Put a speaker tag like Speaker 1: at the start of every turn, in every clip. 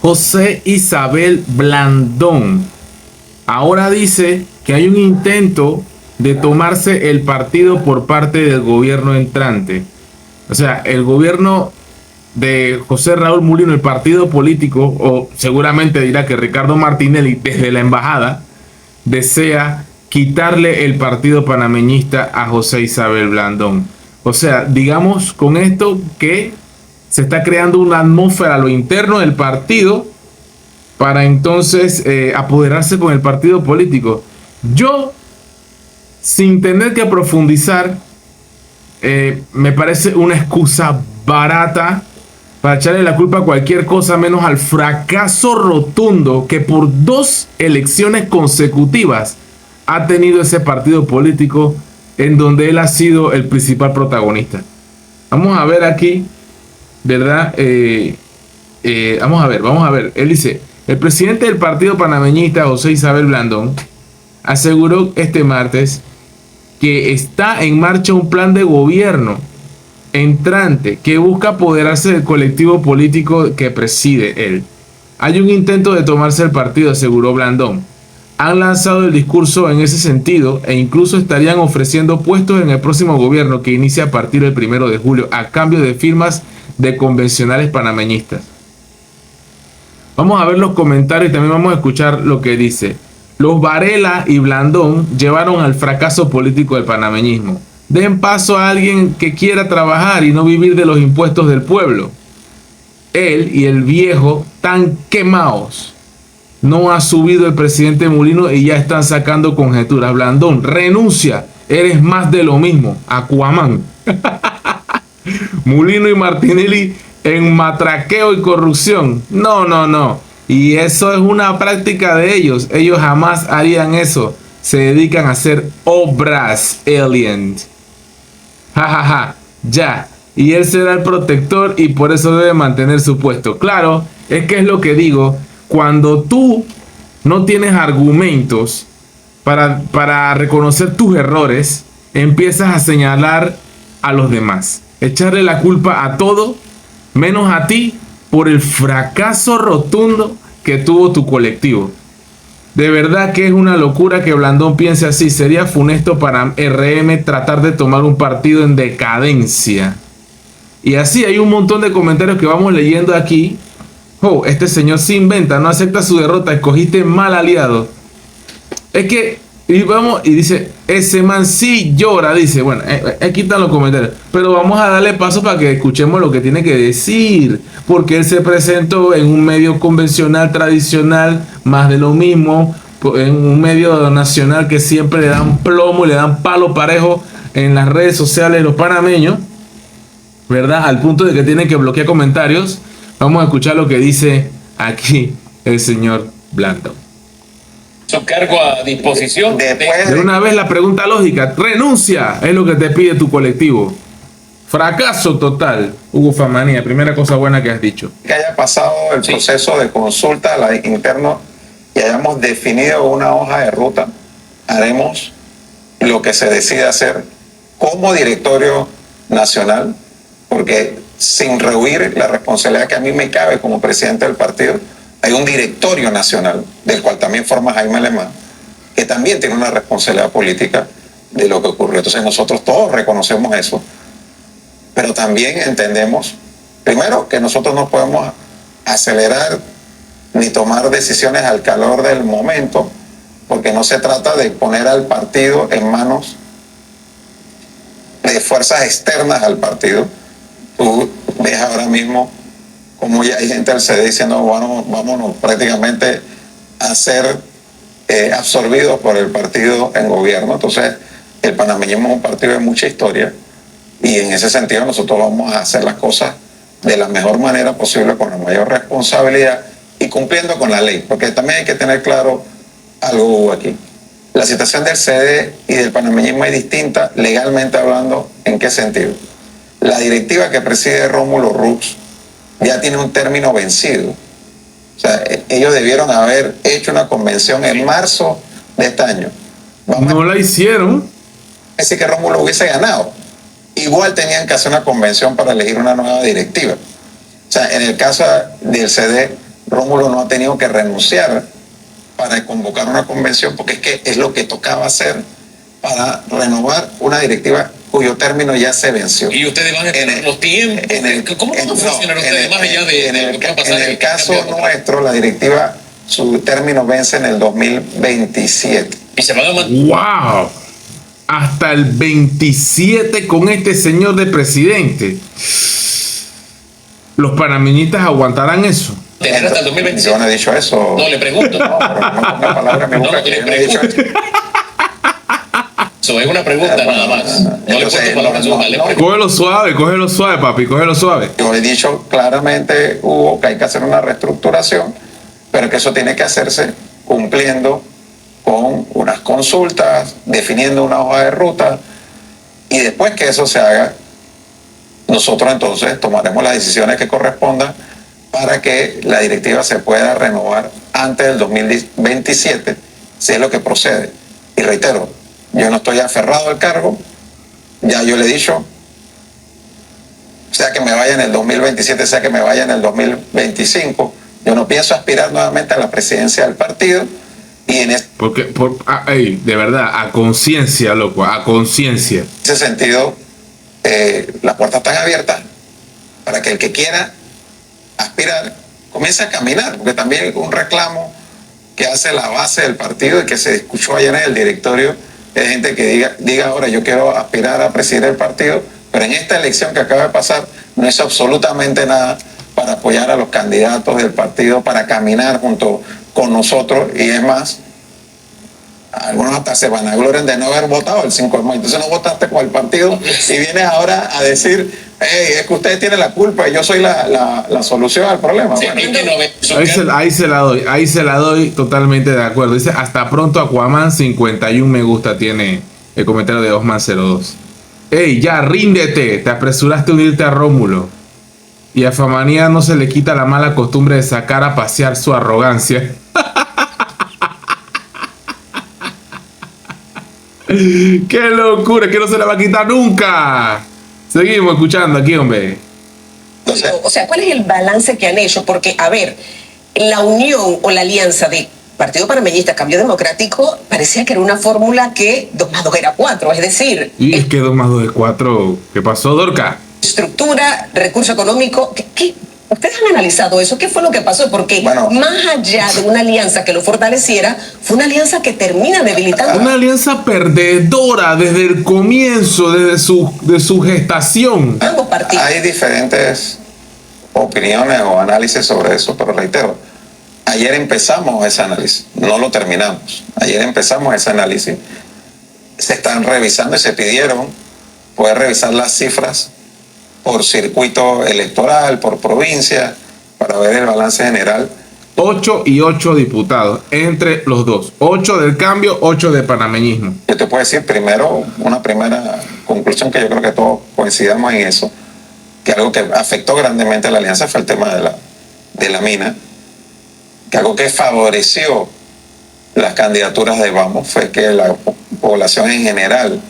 Speaker 1: José Isabel Blandón ahora dice que hay un intento de tomarse el partido por parte del gobierno entrante. O sea, el gobierno de José Raúl Mulino, el partido político, o seguramente dirá que Ricardo Martinelli desde la embajada desea quitarle el partido panameñista a José Isabel Blandón. O sea, digamos con esto que se está creando una atmósfera a lo interno del partido para entonces apoderarse con el partido político. Yo, sin tener que profundizar, me parece una excusa barata para echarle la culpa a cualquier cosa menos al fracaso rotundo que por 2 elecciones consecutivas ha tenido ese partido político en donde él ha sido el principal protagonista. Vamos a ver aquí, ¿verdad? Vamos a ver. Él dice, el presidente del partido panameñista, José Isabel Blandón, aseguró este martes que está en marcha un plan de gobierno entrante que busca apoderarse del colectivo político que preside él. Hay un intento de tomarse el partido, aseguró Blandón. Han lanzado el discurso en ese sentido e incluso estarían ofreciendo puestos en el próximo gobierno que inicia a partir del 1 de julio a cambio de firmas de convencionales panameñistas. Vamos a ver los comentarios y también vamos a escuchar lo que dice. Los Varela y Blandón llevaron al fracaso político del panameñismo. Den paso a alguien que quiera trabajar y no vivir de los impuestos del pueblo. Él y el viejo tan quemados. No ha subido el presidente Mulino y ya están sacando conjeturas. Blandón, renuncia. Eres más de lo mismo. Aquaman. Mulino y Martinelli en matraqueo y corrupción. No. Y eso es una práctica de ellos. Ellos jamás harían eso. Se dedican a hacer obras, alien. Ya. Y él será el protector y por eso debe mantener su puesto. Claro, es que es lo que digo. Cuando tú no tienes argumentos para reconocer tus errores, empiezas a señalar a los demás. Echarle la culpa a todo, menos a ti, por el fracaso rotundo que tuvo tu colectivo. De verdad que es una locura que Blandón piense así. Sería funesto para RM tratar de tomar un partido en decadencia. Y así hay un montón de comentarios que vamos leyendo aquí. Oh, este señor se inventa, no acepta su derrota, escogiste mal aliado. Es que, y dice, ese man sí llora, dice, bueno, aquí están los comentarios. Pero vamos a darle paso para que escuchemos lo que tiene que decir. Porque él se presentó en un medio convencional, tradicional, más de lo mismo, en un medio nacional que siempre le dan plomo, le dan palo parejo en las redes sociales de los panameños, ¿verdad? Al punto de que tienen que bloquear comentarios. Vamos a escuchar lo que dice aquí el señor Blandón.
Speaker 2: Su cargo a disposición.
Speaker 1: De una vez la pregunta lógica, renuncia, es lo que te pide tu colectivo. Fracaso total. Hugo Famanía, primera cosa buena que has dicho.
Speaker 3: Que haya pasado el proceso de consulta interno y hayamos definido una hoja de ruta, haremos lo que se decide hacer como directorio nacional, porque sin rehuir la responsabilidad que a mí me cabe como presidente del partido, hay un directorio nacional, del cual también forma Jaime Alemán, que también tiene una responsabilidad política de lo que ocurrió. Entonces nosotros todos reconocemos eso, pero también entendemos, primero, que nosotros no podemos acelerar ni tomar decisiones al calor del momento, porque no se trata de poner al partido en manos de fuerzas externas al partido. Tú ves ahora mismo como ya hay gente del CD diciendo vámonos prácticamente a ser absorbidos por el partido en gobierno. Entonces el panameñismo es un partido de mucha historia y en ese sentido nosotros vamos a hacer las cosas de la mejor manera posible, con la mayor responsabilidad y cumpliendo con la ley, porque también hay que tener claro algo aquí. La situación del CD y del panameñismo es distinta legalmente hablando. ¿En qué sentido? La directiva que preside Rómulo Rux ya tiene un término vencido. O sea, ellos debieron haber hecho una convención en marzo de este año.
Speaker 1: No la hicieron.
Speaker 3: Es decir, que Rómulo hubiese ganado. Igual tenían que hacer una convención para elegir una nueva directiva. O sea, en el caso del CD, Rómulo no ha tenido que renunciar para convocar una convención, porque es que es lo que tocaba hacer para renovar una directiva cuyo término ya se venció.
Speaker 2: Y ustedes van a tener los tiempos. ¿Cómo van a funcionar ustedes más allá de lo que va a pasar?
Speaker 3: En el caso nuestro, la directiva, su término vence en el 2027.
Speaker 2: Y se van a
Speaker 1: ¡Wow! Hasta el 27 con este señor de presidente. ¿Los panameñistas aguantarán eso?
Speaker 2: tener hasta el 2027.
Speaker 3: Yo no he dicho eso.
Speaker 2: No, le pregunto.
Speaker 3: No, pero no ponga palabra en mi boca,
Speaker 2: No,
Speaker 3: que
Speaker 2: le
Speaker 3: yo no he dicho eso.
Speaker 2: Eso es una pregunta nada más. No le
Speaker 3: Entonces,
Speaker 2: pongo palabras en su boca, le pregunto.
Speaker 1: Cógelo suave, papi, cógelo suave.
Speaker 3: Yo he dicho claramente, Hugo, que hay que hacer una reestructuración, pero que eso tiene que hacerse cumpliendo con unas consultas, definiendo una hoja de ruta, y después que eso se haga, nosotros entonces tomaremos las decisiones que correspondan para que la directiva se pueda renovar antes del 2027, si es lo que procede. Y reitero, yo no estoy aferrado al cargo, ya yo le he dicho, sea que me vaya en el 2027, sea que me vaya en el 2025, yo no pienso aspirar nuevamente a la presidencia del partido. Y en
Speaker 1: de verdad, a conciencia, loco, a conciencia.
Speaker 3: ese sentido, las puertas están abiertas para que el que quiera aspirar comience a caminar, porque también es un reclamo que hace la base del partido y que se escuchó ayer en el directorio, de gente que diga ahora yo quiero aspirar a presidir el partido, pero en esta elección que acaba de pasar no hizo absolutamente nada para apoyar a los candidatos del partido, para caminar junto con nosotros, y es más, algunos hasta se vanaglorian de no haber votado el 5 de mayo. Entonces no votaste con el partido y vienes ahora a decir, hey, es que ustedes tienen la culpa y yo soy la solución al problema.
Speaker 2: Sí,
Speaker 3: bueno,
Speaker 1: ahí se la doy totalmente de acuerdo. Dice, hasta pronto Aquaman, 51 me gusta tiene el comentario de Osman02. Hey, ya, ríndete, te apresuraste a unirte a Rómulo. Y a Famanía no se le quita la mala costumbre de sacar a pasear su arrogancia. ¡Qué locura! Que no se la va a quitar nunca. Seguimos escuchando aquí, hombre.
Speaker 4: O sea, ¿cuál es el balance que han hecho? Porque, a ver, la unión o la alianza de Partido Panameñista, Cambio Democrático, parecía que era una fórmula que 2 más 2 era 4. Es decir,
Speaker 1: y es que 2 más 2 es 4. ¿Qué pasó, Dorca?
Speaker 4: Estructura, recurso económico. ¿Ustedes han analizado eso? ¿Qué fue lo que pasó? Porque más allá de una alianza que lo fortaleciera, fue una alianza que termina debilitando.
Speaker 1: Una alianza perdedora desde el comienzo, desde su gestación.
Speaker 4: Ambos partidos.
Speaker 3: Hay diferentes opiniones o análisis sobre eso, pero reitero, ayer empezamos ese análisis, no lo terminamos. Ayer empezamos ese análisis. Se están revisando y se pidieron poder revisar las cifras por circuito electoral, por provincia, para ver el balance general.
Speaker 1: 8 y 8 diputados, entre los dos. 8 del Cambio, 8 de panameñismo.
Speaker 3: Yo te puedo decir primero, una primera conclusión que yo creo que todos coincidamos en eso, que algo que afectó grandemente a la alianza fue el tema de la mina, que algo que favoreció las candidaturas de Vamos fue que la población en general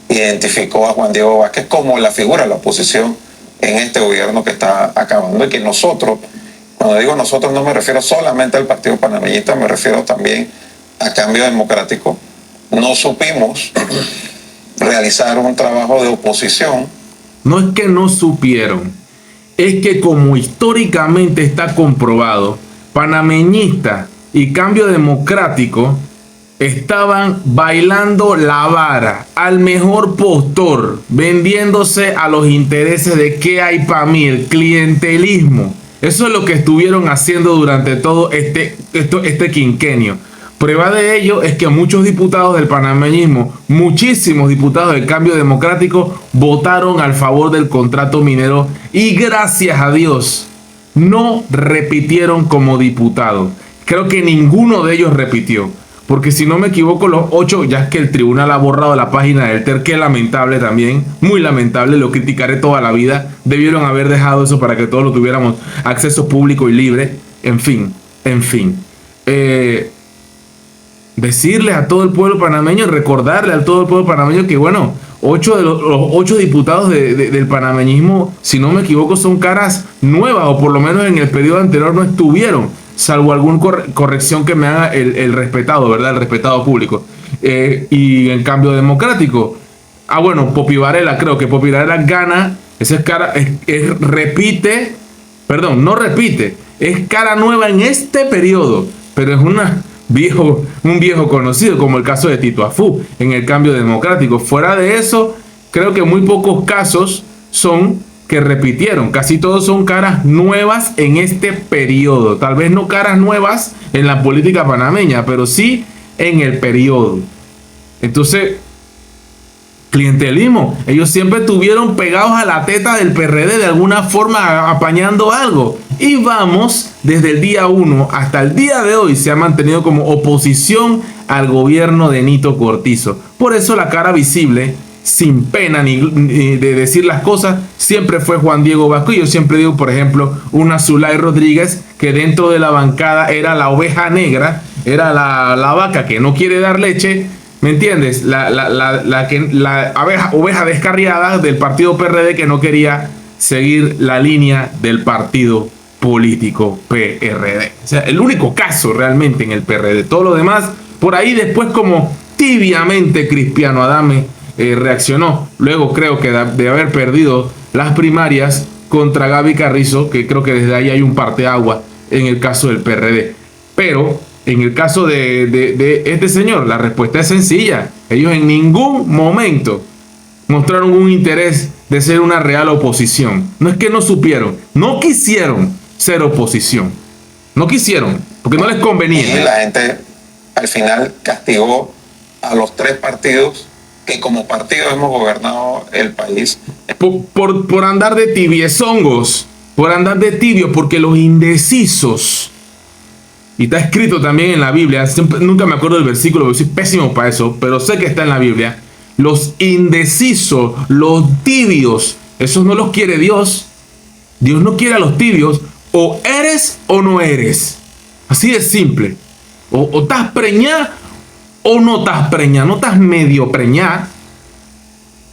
Speaker 3: identificó a Juan Diego Vázquez como la figura de la oposición en este gobierno que está acabando, y que nosotros, cuando digo nosotros no me refiero solamente al Partido Panameñista, me refiero también a Cambio Democrático, no supimos realizar un trabajo de oposición.
Speaker 1: No es que no supieron, es que como históricamente está comprobado, Panameñista y Cambio Democrático estaban bailando la vara al mejor postor, vendiéndose a los intereses de qué hay para mí, el clientelismo. Eso es lo que estuvieron haciendo durante todo este quinquenio. Prueba de ello es que muchos diputados del panameñismo, muchísimos diputados del Cambio Democrático, votaron al favor del contrato minero y gracias a Dios no repitieron como diputados. Creo que ninguno de ellos repitió. Porque si no me equivoco, los 8, ya es que el tribunal ha borrado la página del TER, que lamentable también, muy lamentable, lo criticaré toda la vida. Debieron haber dejado eso para que todos lo tuviéramos acceso público y libre. En fin. Decirle a todo el pueblo panameño, recordarle a todo el pueblo panameño que, bueno, 8 de los 8 diputados del panameñismo, si no me equivoco, son caras nuevas, o por lo menos en el periodo anterior no estuvieron. salvo alguna corrección que me haga el respetado, ¿verdad? El respetado público. Y en Cambio Democrático, bueno, Popi Varela, creo que Popi Varela gana, esa es cara, repite, perdón, no repite, es cara nueva en este periodo, pero es un viejo conocido, como el caso de Tito Afú en el Cambio Democrático. Fuera de eso, creo que muy pocos casos son que repitieron, casi todos son caras nuevas en este periodo, tal vez no caras nuevas en la política panameña, pero sí en el periodo. Entonces, clientelismo, ellos siempre estuvieron pegados a la teta del PRD de alguna forma, apañando algo, y vamos, desde el día 1 hasta el día de hoy se ha mantenido como oposición al gobierno de Nito Cortizo. Por eso la cara visible, sin pena ni de decir las cosas, siempre fue Juan Diego Vasco. Yo siempre digo, por ejemplo, una Zulay Rodríguez, que dentro de la bancada era la oveja negra, era la vaca que no quiere dar leche, ¿me entiendes? La oveja descarriada del partido PRD, que no quería seguir la línea del partido político PRD. O sea, el único caso realmente en el PRD. Todo lo demás, por ahí después como tibiamente Cristiano Adame reaccionó. Luego creo que de haber perdido las primarias contra Gaby Carrizo, que creo que desde ahí hay un parteaguas en el caso del PRD. Pero en el caso de este señor, la respuesta es sencilla. Ellos en ningún momento mostraron un interés de ser una real oposición. No es que no supieron, no quisieron ser oposición. No quisieron, porque no les convenía.
Speaker 3: Y la gente al final castigó a los tres partidos que como partido hemos gobernado el país.
Speaker 1: Por andar de tibiezongos, por andar de tibio, porque los indecisos, y está escrito también en la Biblia, nunca me acuerdo del versículo, porque soy pésimo para eso, pero sé que está en la Biblia, los indecisos, los tibios, esos no los quiere Dios. Dios no quiere a los tibios, o eres o no eres, así de simple, o estás preñada o no estás preñada, no estás medio preñada.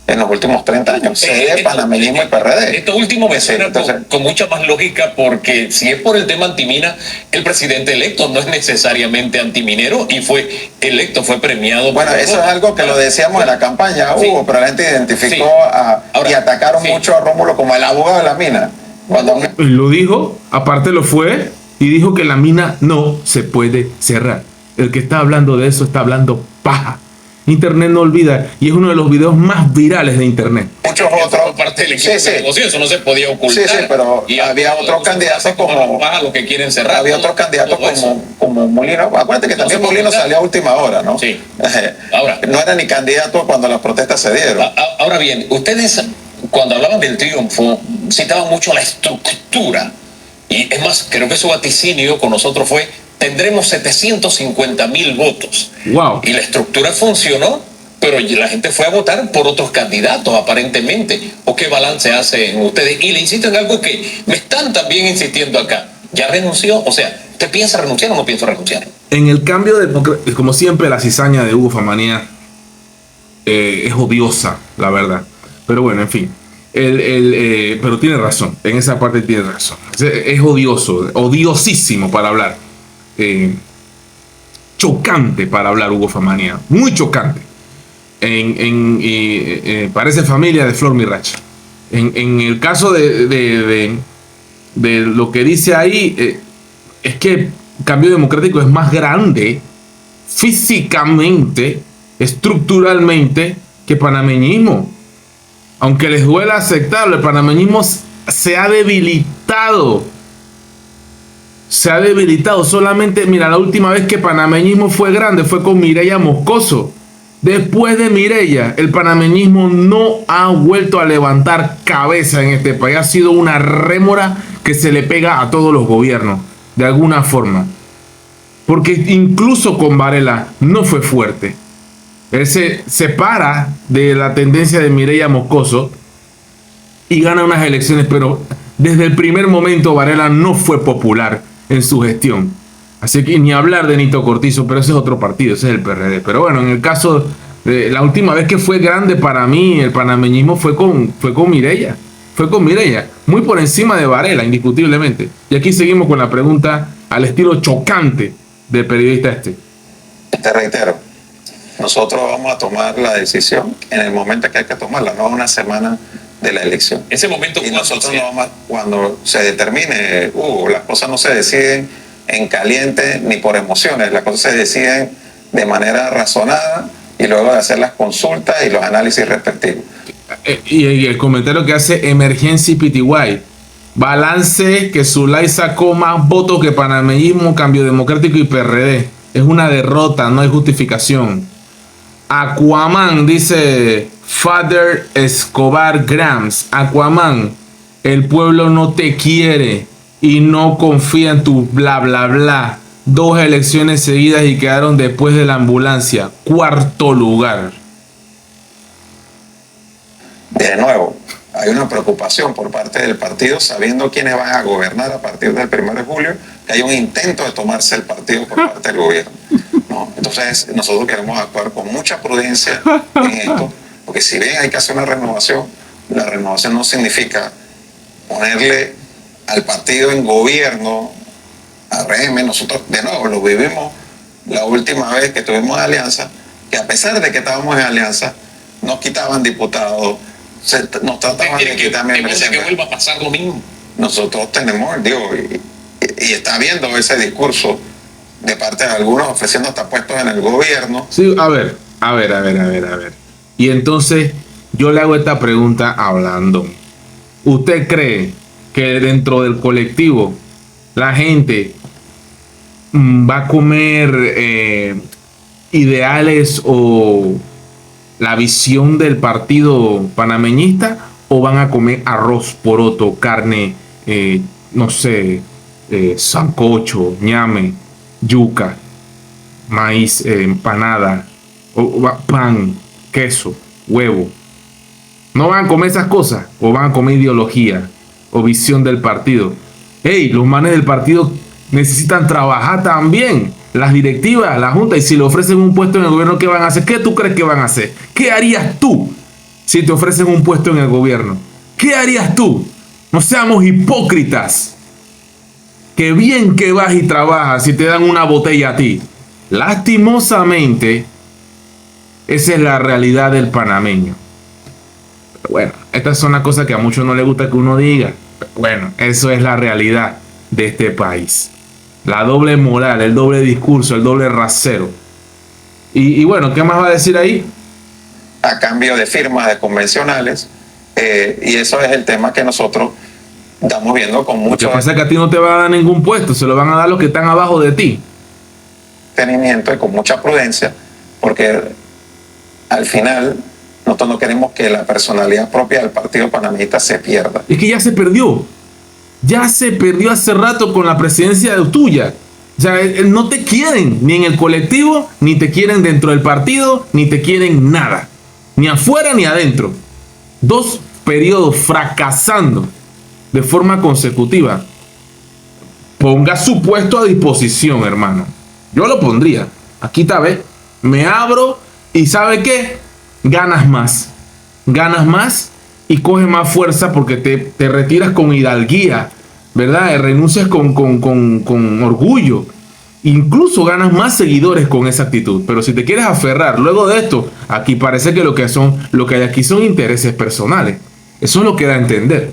Speaker 3: En los últimos 30 años, panameñismo y PRD.
Speaker 2: Esto último me suena con mucha más lógica, porque si es por el tema antimina, el presidente electo no es necesariamente antiminero y fue electo, fue premiado.
Speaker 3: Bueno, eso es algo que lo decíamos en la campaña, Hugo, sí, pero la gente identificó y atacaron mucho a Rómulo como el abogado de la mina. Cuando
Speaker 1: lo dijo, aparte lo fue, y dijo que la mina no se puede cerrar. El que está hablando de eso está hablando paja. Internet no olvida, y es uno de los videos más virales de Internet.
Speaker 3: Muchos otros.
Speaker 2: Parte del equipo de negocio, eso no se podía ocultar.
Speaker 3: Sí, pero y había otros candidatos como.
Speaker 2: Lo que quieren cerrar.
Speaker 3: Había otros candidatos como Molino. Acuérdate que también Molino salió a última hora, ¿no?
Speaker 2: Sí. Ahora,
Speaker 3: no era ni candidato cuando las protestas se dieron.
Speaker 2: Ahora bien, ustedes, cuando hablaban del triunfo, citaban mucho la estructura. Y es más, creo que su vaticinio con nosotros fue: tendremos 750,000 votos.
Speaker 1: Wow.
Speaker 2: Y la estructura funcionó, pero la gente fue a votar por otros candidatos, aparentemente. ¿O qué balance hacen ustedes? Y le insisto en algo que me están también insistiendo acá. ¿Ya renunció? O sea, ¿usted piensa renunciar o no piensa renunciar?
Speaker 1: En el Cambio Democrático, como siempre, la cizaña de Hugo Famanía es odiosa, la verdad. Pero bueno, en fin. Pero tiene razón, en esa parte tiene razón. Es odioso, odiosísimo para hablar. Chocante para hablar Hugo Famanía, muy chocante. Parece familia de Flor Miracha. En el caso de lo que dice ahí, es que Cambio Democrático es más grande físicamente, estructuralmente, que panameñismo. Aunque les duela aceptarlo, el panameñismo se ha debilitado. Se ha debilitado. Solamente, mira, la última vez que panameñismo fue grande fue con Mireya Moscoso. Después de Mireya, el panameñismo no ha vuelto a levantar cabeza en este país. Ha sido una rémora que se le pega a todos los gobiernos, de alguna forma. Porque incluso con Varela no fue fuerte. Él se separa de la tendencia de Mireya Moscoso y gana unas elecciones, pero desde el primer momento Varela no fue popular en su gestión. Así que ni hablar de Nito Cortizo, pero ese es otro partido, ese es el PRD. Pero bueno, en el caso de la última vez que fue grande para mí el panameñismo fue con Mireya. Fue con Mireya, muy por encima de Varela, indiscutiblemente. Y aquí seguimos con la pregunta al estilo chocante del periodista este.
Speaker 3: Te reitero, nosotros vamos a tomar la decisión en el momento que hay que tomarla, no una semana de la elección.
Speaker 2: Ese momento
Speaker 3: y nosotros no vamos cuando se determine, las cosas no se deciden en caliente ni por emociones, las cosas se deciden de manera razonada y luego de hacer las consultas y los análisis respectivos.
Speaker 1: Y el comentario que hace Emergency PTY: balance que Zulay sacó más votos que Panameñismo, Cambio Democrático y PRD. Es una derrota, no hay justificación. Aquaman, dice Father Escobar Grams: Aquaman, el pueblo no te quiere y no confía en tu bla bla bla. 2 elecciones seguidas y quedaron después de la ambulancia. 4º lugar.
Speaker 3: De nuevo, hay una preocupación por parte del partido, sabiendo quiénes van a gobernar a partir del 1 de julio, que hay un intento de tomarse el partido por parte del gobierno, ¿no? Entonces, nosotros queremos actuar con mucha prudencia en esto, porque si bien hay que hacer una renovación, la renovación no significa ponerle al partido en gobierno, a RM. Nosotros, de nuevo, lo vivimos la última vez que tuvimos alianza, que a pesar de que estábamos en alianza, nos quitaban diputados, nos trataban de quitar miembros.
Speaker 2: Que vuelva a pasar lo mismo.
Speaker 3: Nosotros tenemos, digo, y está viendo ese discurso de parte de algunos ofreciendo hasta puestos en el gobierno.
Speaker 1: Sí, a ver. Y entonces yo le hago esta pregunta a Blandón. ¿Usted cree que dentro del colectivo la gente va a comer ideales o la visión del partido panameñista, o van a comer arroz, poroto, carne, no sé, sancocho, ñame, yuca, maíz, empanada, pan, queso, huevo? ¿No van a comer esas cosas? ¿O van a comer ideología o visión del partido? Hey, los manes del partido necesitan trabajar también. Las directivas, la junta, y si le ofrecen un puesto en el gobierno, ¿qué van a hacer? ¿Qué tú crees que van a hacer? ¿Qué harías tú si te ofrecen un puesto en el gobierno? ¿Qué harías tú? No seamos hipócritas. Qué bien que vas y trabajas si te dan una botella a ti. Lastimosamente, esa es la realidad del panameño. Pero bueno, estas son las cosas que a muchos no les gusta que uno diga. Pero bueno, eso es la realidad de este país. La doble moral, el doble discurso, el doble rasero. Y bueno, ¿qué más va a decir ahí?
Speaker 3: A cambio de firmas de convencionales, y eso es el tema que nosotros estamos viendo con mucho...
Speaker 1: Lo que pasa es que a ti no te van a dar ningún puesto, se lo van a dar los que están abajo de ti.
Speaker 3: Tenimiento y con mucha prudencia, porque al final nosotros no queremos que la personalidad propia del partido panameñista se pierda.
Speaker 1: Es que ya se perdió. Ya se perdió hace rato con la presidencia tuya. O sea, no te quieren ni en el colectivo, ni te quieren dentro del partido, ni te quieren nada. Ni afuera ni adentro. 2 periodos fracasando de forma consecutiva. Ponga su puesto a disposición, hermano. Yo lo pondría. Aquí está, ¿ves? Me abro y ¿sabe qué? Ganas más. Ganas más. Y coge más fuerza porque te retiras con hidalguía, ¿verdad? Renuncias con orgullo. Incluso ganas más seguidores con esa actitud. Pero si te quieres aferrar luego de esto, aquí parece que lo que hay aquí son intereses personales. Eso es lo que da a entender.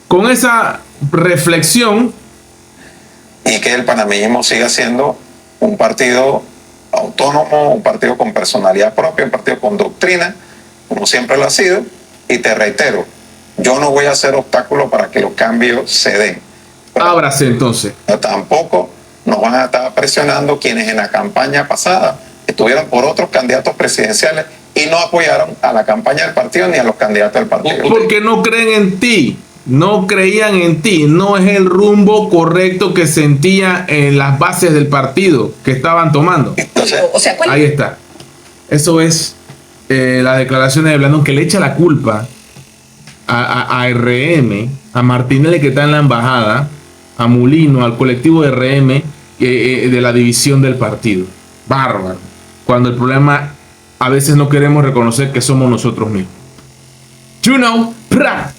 Speaker 1: Con esa reflexión...
Speaker 3: Y que el panameñismo siga siendo un partido autónomo, un partido con personalidad propia, un partido con doctrina, como siempre lo ha sido. Y te reitero, yo no voy a hacer obstáculo para que los cambios se den.
Speaker 1: Ábrase entonces.
Speaker 3: Pero tampoco nos van a estar presionando quienes en la campaña pasada estuvieron por otros candidatos presidenciales y no apoyaron a la campaña del partido ni a los candidatos del partido.
Speaker 1: Porque no creen en ti, no creían en ti, no es el rumbo correcto que sentía en las bases del partido que estaban tomando.
Speaker 3: Entonces,
Speaker 1: ahí está. Eso es las declaraciones de Blandón, que le echa la culpa a RM, a Martinelli, que está en la embajada, a Mulino, al colectivo de RM, de la división del partido. Bárbaro. Cuando el problema a veces no queremos reconocer que somos nosotros mismos. You know, ¡pra!